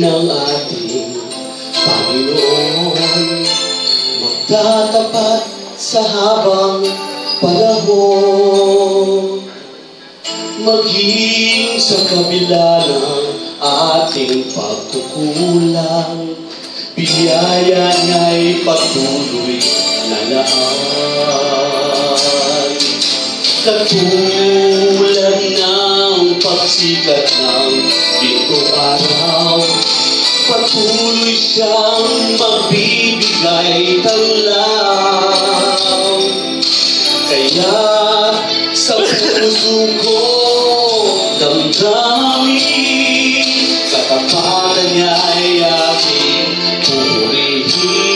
ng ating Panginoon, magtatapat sa habang panahon. Maging sa kabila ng ating pagkukulang, biyaya niya'y patuloy na laan. Katulad ng pagsikat ng bintong araw, patuloy siyang magbibigay tanglaw. Kaya sa puso ko damdamin, katapatan niya'y aking purihin.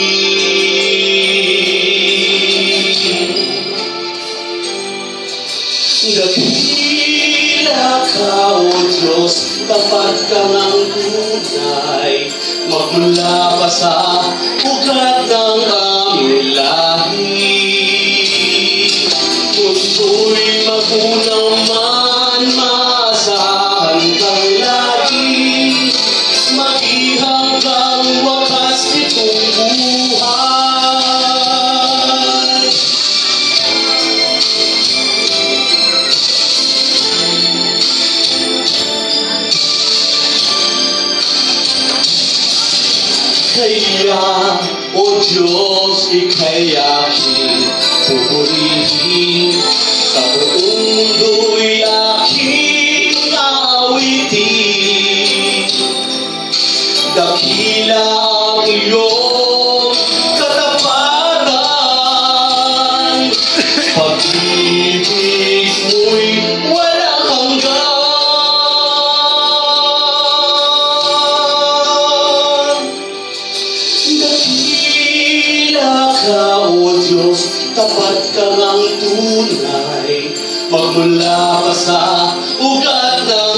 Dakila ka, O Diyos, tapat ka ng tunay, magmula pa sa ugat ng aming lahi. Mundo'y magunaw man, maasahan kang lagi, maghihanggang wakas nitong buhay. Kaya, O Diyos, ika'y aking pupurihin, sa buong mundo'y aking awitin. Dakila ang iyong katapatan, pag-ibig mo'y walang hanggan. Dakila ka, O Diyos, tapat ka ng tunay, magmula pa sa ugat ng